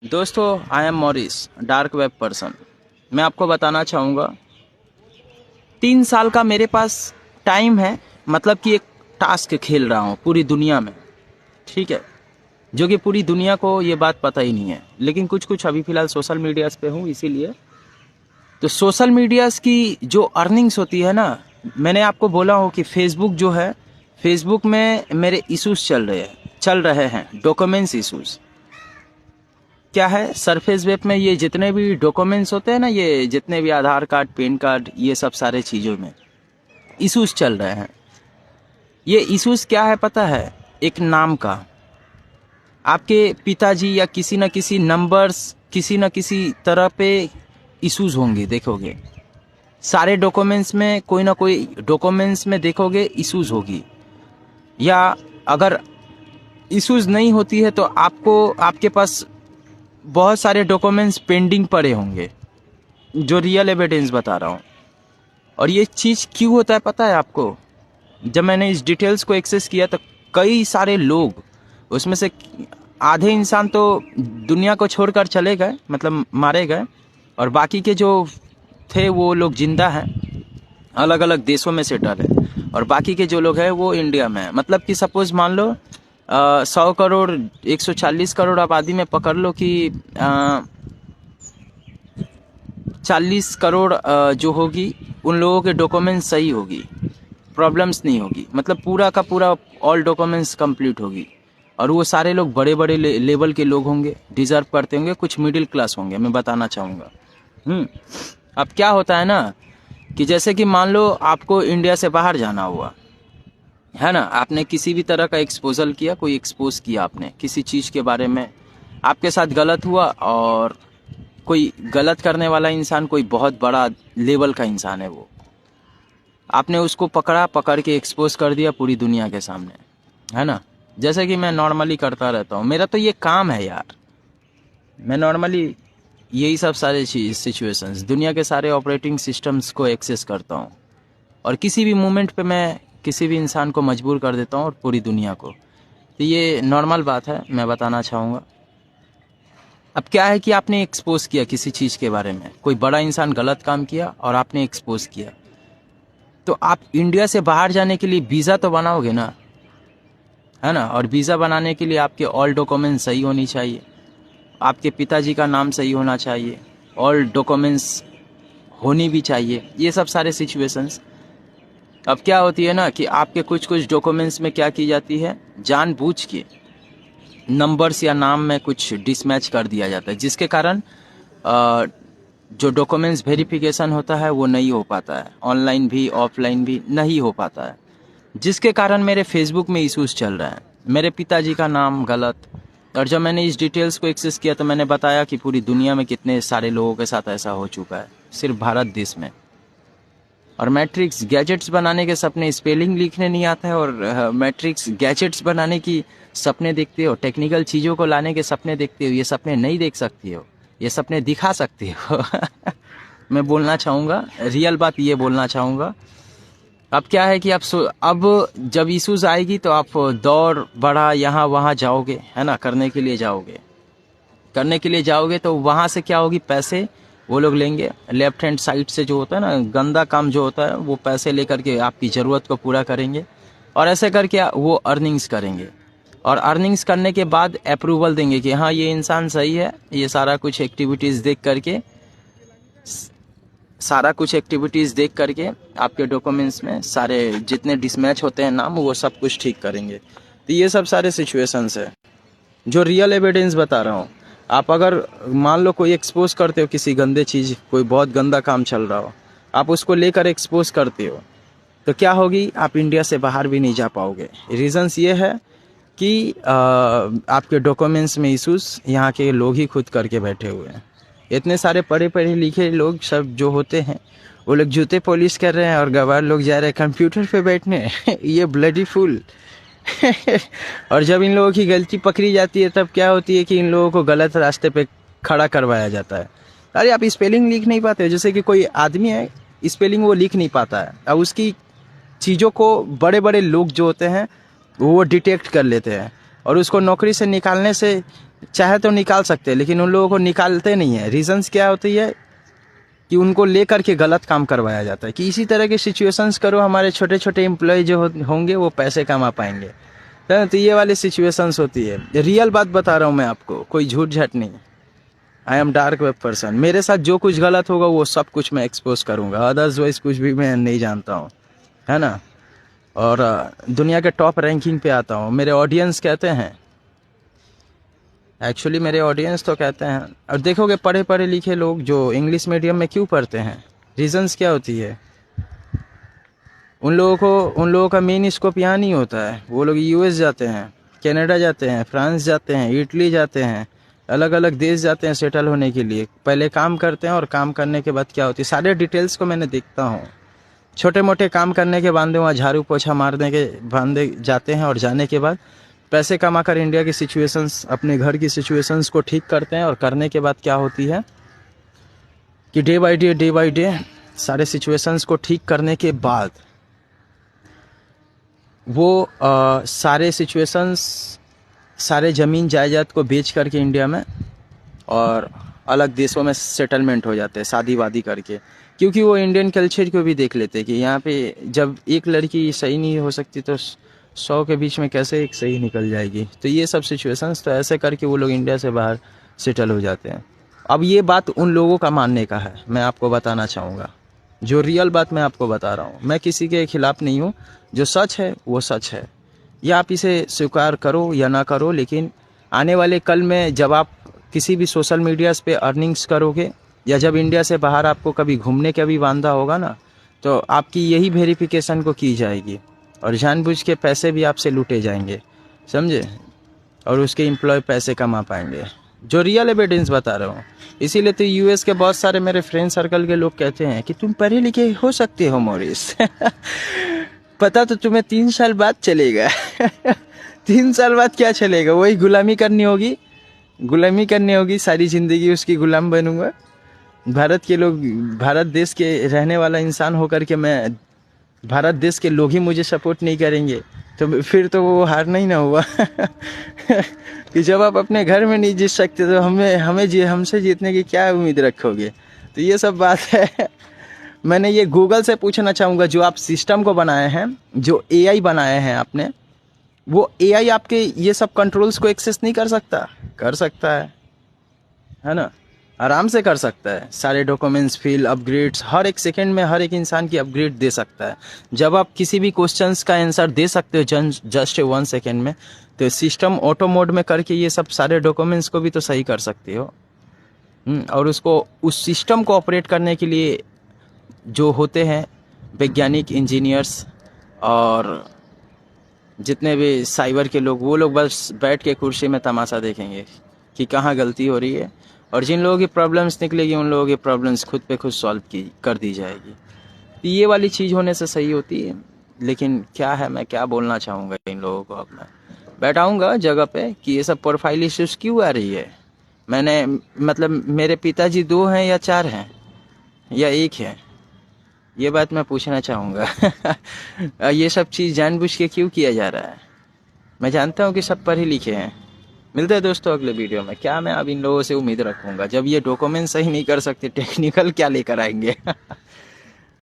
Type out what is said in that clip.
दोस्तों, I am Morris, dark web person. मैं आपको बताना चाहूँगा 3 साल का मेरे पास टाइम है। मतलब कि एक टास्क खेल रहा हूँ पूरी दुनिया में, ठीक है, जो कि पूरी दुनिया को ये बात पता ही नहीं है। लेकिन कुछ कुछ अभी फ़िलहाल सोशल मीडियाज़ पे हूँ, इसीलिए। तो सोशल मीडियाज़ की जो अर्निंग्स होती है ना, मैंने आपको बोला हो कि फेसबुक जो है, फेसबुक में मेरे इश्यूज़ चल रहे हैं, डॉक्यूमेंट्स इश्यूज़। क्या है, सरफेस वेब में ये जितने भी डॉक्यूमेंट्स होते हैं ना, ये जितने भी आधार कार्ड, पैन कार्ड, ये सब सारे चीज़ों में इश्यूज चल रहे हैं। ये इश्यूज क्या है पता है? एक नाम का, आपके पिताजी या किसी न किसी नंबर्स, किसी न किसी तरह पे इश्यूज होंगे, देखोगे सारे डॉक्यूमेंट्स में, कोई ना कोई डॉक्यूमेंट्स में देखोगे इश्यूज होगी। या अगर इश्यूज नहीं होती है तो आपको, आपके पास बहुत सारे डॉक्यूमेंट्स पेंडिंग पड़े होंगे, जो रियल एविडेंस बता रहा हूँ। और ये चीज़ क्यों होता है पता है आपको? जब मैंने इस डिटेल्स को एक्सेस किया तो कई सारे लोग, उसमें से आधे इंसान तो दुनिया को छोड़कर चले गए, मतलब मारे गए, और बाकी के जो थे वो लोग जिंदा हैं, अलग अलग देशों में सेटल है। और बाकी के जो लोग हैं वो इंडिया में है। मतलब कि सपोज मान लो 100 करोड़, 140 करोड़ आबादी में पकड़ लो कि 40 करोड़ जो होगी, उन लोगों के डॉक्यूमेंट्स सही होगी, प्रॉब्लम्स नहीं होगी। मतलब पूरा का पूरा ऑल डॉक्यूमेंट्स कंप्लीट होगी। और वो सारे लोग बड़े बड़े लेवल के लोग होंगे, डिजर्व करते होंगे, कुछ मिडिल क्लास होंगे, मैं बताना चाहूँगा। अब क्या होता है ना, कि जैसे कि मान लो आपको इंडिया से बाहर जाना हुआ है ना, आपने किसी भी तरह का एक्सपोजल किया, कोई एक्सपोज किया आपने किसी चीज़ के बारे में, आपके साथ गलत हुआ, और कोई गलत करने वाला इंसान कोई बहुत बड़ा लेवल का इंसान है, वो आपने उसको पकड़ के एक्सपोज कर दिया पूरी दुनिया के सामने, है ना। जैसे कि मैं नॉर्मली करता रहता हूँ, मेरा तो ये काम है यार। मैं नॉर्मली यही सब सारे सिचुएशंस, दुनिया के सारे ऑपरेटिंग सिस्टम्स को एक्सेस करता हूँ, और किसी भी मोमेंट पे मैं किसी भी इंसान को मजबूर कर देता हूँ, और पूरी दुनिया को। तो ये नॉर्मल बात है, मैं बताना चाहूँगा। अब क्या है कि आपने एक्सपोज किया किसी चीज़ के बारे में, कोई बड़ा इंसान गलत काम किया और आपने एक्सपोज किया, तो आप इंडिया से बाहर जाने के लिए वीज़ा तो बनाओगे ना, है ना। और वीज़ा बनाने के लिए आपके ऑल डॉक्यूमेंट्स सही होनी चाहिए, आपके पिताजी का नाम सही होना चाहिए, ऑल डॉक्यूमेंट्स होनी भी चाहिए, ये सब सारे सिचुएशंस। अब क्या होती है ना कि आपके कुछ कुछ डॉक्यूमेंट्स में क्या की जाती है, जानबूझ के नंबर्स या नाम में कुछ डिसमैच कर दिया जाता है, जिसके कारण जो डॉक्यूमेंट्स वेरिफिकेशन होता है वो नहीं हो पाता है, ऑनलाइन भी ऑफलाइन भी नहीं हो पाता है, जिसके कारण मेरे फेसबुक में इश्यूज चल रहे हैं, मेरे पिताजी का नाम गलत। और जब मैंने इस डिटेल्स को एक्सेस किया तो मैंने बताया कि पूरी दुनिया में कितने सारे लोगों के साथ ऐसा हो चुका है, सिर्फ भारत देश में। और मैट्रिक्स गैजेट्स बनाने के सपने, स्पेलिंग लिखने नहीं आता है, और मैट्रिक्स गैजेट्स बनाने की सपने देखते हो, टेक्निकल चीज़ों को लाने के सपने देखते हो, ये सपने नहीं देख सकती हो, ये सपने दिखा सकते हो। मैं बोलना चाहूँगा, रियल बात ये बोलना चाहूँगा। अब क्या है कि अब जब इश्यूज आएगी तो आप दौड़ बढ़ा यहाँ वहाँ जाओगे, है ना, करने के लिए जाओगे तो वहाँ से क्या होगी, पैसे वो लोग लेंगे। लेफ्ट हैंड साइड से जो होता है ना, गंदा काम जो होता है, वो पैसे लेकर के आपकी ज़रूरत को पूरा करेंगे, और ऐसे करके वो अर्निंग्स करेंगे। और अर्निंग्स करने के बाद अप्रूवल देंगे कि हाँ ये इंसान सही है, ये सारा कुछ एक्टिविटीज़ देख करके आपके डॉक्यूमेंट्स में सारे जितने डिसमैच होते हैं नाम, वो सब कुछ ठीक करेंगे। तो ये सब सारे सिचुएशंस है जो रियल एविडेंस बता रहा हूँ। आप अगर मान लो कोई एक्सपोज करते हो किसी गंदे चीज़, कोई बहुत गंदा काम चल रहा हो, आप उसको लेकर एक्सपोज करते हो, तो क्या होगी, आप इंडिया से बाहर भी नहीं जा पाओगे। रीज़न्स ये है कि आपके डॉक्यूमेंट्स में इश्यूज यहाँ के लोग ही खुद करके बैठे हुए हैं। इतने सारे पढ़े पढ़े लिखे लोग सब जो होते हैं, वो लोग जूते पॉलिश कर रहे हैं, और गवार लोग जा रहे हैं कंप्यूटर पे बैठने। ये ब्लडी फुल। और जब इन लोगों की गलती पकड़ी जाती है तब क्या होती है कि इन लोगों को गलत रास्ते पे खड़ा करवाया जाता है। अरे आप स्पेलिंग लिख नहीं पाते, जैसे कि कोई आदमी है, स्पेलिंग वो लिख नहीं पाता है, अब उसकी चीज़ों को बड़े बड़े लोग जो होते हैं वो डिटेक्ट कर लेते हैं। और उसको नौकरी से निकालने से चाहे तो निकाल सकते हैं, लेकिन उन लोगों को निकालते नहीं है। रीजंस क्या होती है कि उनको लेकर के गलत काम करवाया जाता है कि इसी तरह के सिचुएशंस करो, हमारे छोटे छोटे एम्प्लॉय जो होंगे वो पैसे कमा पाएंगे। तो ये वाली सिचुएशंस होती है। रियल बात बता रहा हूँ मैं आपको, कोई झूठ झाट नहीं। I am dark web person. मेरे साथ जो कुछ गलत होगा वो सब कुछ मैं एक्सपोज करूँगा, अदरवाइज कुछ भी मैं नहीं जानता हूँ, है ना। और दुनिया के टॉप रैंकिंग पे आता हूँ। मेरे ऑडियंस कहते हैं, एक्चुअली मेरे ऑडियंस तो कहते हैं, और देखोगे पढ़े पढ़े लिखे लोग जो इंग्लिश मीडियम में क्यों पढ़ते हैं, रीजंस क्या होती है। उन लोगों का मेन स्कोप यहाँ नहीं होता है। वो लोग यूएस जाते हैं, कनाडा जाते हैं, फ्रांस जाते हैं, इटली जाते हैं, अलग अलग देश जाते हैं सेटल होने के लिए। पहले काम करते हैं और काम करने के बाद क्या होती है, सारे डिटेल्स को मैंने देखता हूँ। छोटे मोटे काम करने के बाद वहाँ झाड़ू पोछा मारने के बांधे जाते हैं, और जाने के बाद पैसे कमाकर इंडिया की सिचुएशंस, अपने घर की सिचुएशंस को ठीक करते हैं। और करने के बाद क्या होती है कि डे बाय डे सारे सिचुएशंस को ठीक करने के बाद वो सारे सिचुएशंस, सारे ज़मीन जायदाद को बेच करके इंडिया में और अलग देशों में सेटलमेंट हो जाते हैं शादी वादी करके। क्योंकि वो इंडियन कल्चर को भी देख लेते हैं कि यहाँ पे जब एक लड़की सही नहीं हो सकती तो 100 के बीच में कैसे एक सही निकल जाएगी। तो ये सब सिचुएशंस, तो ऐसे करके वो लोग इंडिया से बाहर सेटल हो जाते हैं। अब ये बात उन लोगों का मानने का है, मैं आपको बताना चाहूँगा जो रियल बात मैं आपको बता रहा हूँ। मैं किसी के खिलाफ नहीं हूँ, जो सच है वो सच है। या आप इसे स्वीकार करो या ना करो, लेकिन आने वाले कल में जब आप किसी भी सोशल मीडियाज़ पे अर्निंग्स करोगे, या जब इंडिया से बाहर आपको कभी घूमने का भी वांदा होगा ना, तो आपकी यही वेरिफिकेशन को की जाएगी और जानबूझ के पैसे भी आपसे लूटे जाएंगे, समझे। और उसके एम्प्लॉय पैसे कमा पाएंगे, जो रियल एविडेंस बता रहा हूँ। इसीलिए तो यूएस के बहुत सारे मेरे फ्रेंड सर्कल के लोग कहते हैं कि तुम पढ़े लिखे हो सकते हो मॉरिस। पता तो तुम्हें 3 साल बाद चलेगा। 3 साल बाद क्या चलेगा, वही गुलामी करनी होगी सारी ज़िंदगी, उसकी गुलाम बनूंगा। भारत देश के रहने वाला इंसान होकर के मैं, भारत देश के लोग ही मुझे सपोर्ट नहीं करेंगे तो फिर तो वो हारना ही ना हुआ। कि जब आप अपने घर में नहीं जीत सकते तो हमसे जीतने की क्या उम्मीद रखोगे। तो ये सब बात है। मैंने ये गूगल से पूछना चाहूँगा, जो आप सिस्टम को बनाए हैं, जो एआई बनाए हैं आपने, वो एआई आपके ये सब कंट्रोल्स को एक्सेस नहीं कर सकता? कर सकता है ना, आराम से कर सकता है। सारे डॉक्यूमेंट्स, फिल, अपग्रेड्स, हर एक सेकंड में हर एक इंसान की अपग्रेड दे सकता है। जब आप किसी भी क्वेश्चंस का आंसर दे सकते हो जस्ट 1 सेकंड में, तो सिस्टम ऑटो मोड में करके ये सब सारे डॉक्यूमेंट्स को भी तो सही कर सकते हो। और उसको, उस सिस्टम को ऑपरेट करने के लिए जो होते हैं वैज्ञानिक, इंजीनियर्स और जितने भी साइबर के लोग, वो लोग बस बैठ के कुर्सी में तमाशा देखेंगे कि कहाँ गलती हो रही है, और जिन लोगों की प्रॉब्लम्स निकलेगी उन लोगों की प्रॉब्लम्स खुद पे खुद सॉल्व कर दी जाएगी। तो ये वाली चीज़ होने से सही होती है। लेकिन क्या है, मैं क्या बोलना चाहूँगा इन लोगों को, अब मैं बैठाऊँगा जगह पे कि ये सब प्रोफाइल इश्यूज़ क्यों आ रही है। मैंने, मतलब मेरे पिताजी 2 हैं या 4 हैं या 1 है, ये बात मैं पूछना चाहूँगा। ये सब चीज़ जानबूझ के क्यों किया जा रहा है। मैं जानता हूँ कि सब पढ़े लिखे हैं। मिलते हैं दोस्तों अगले वीडियो में। क्या मैं अब इन लोगों से उम्मीद रखूँगा, जब ये डॉक्यूमेंट सही नहीं कर सकते, टेक्निकल क्या लेकर आएंगे।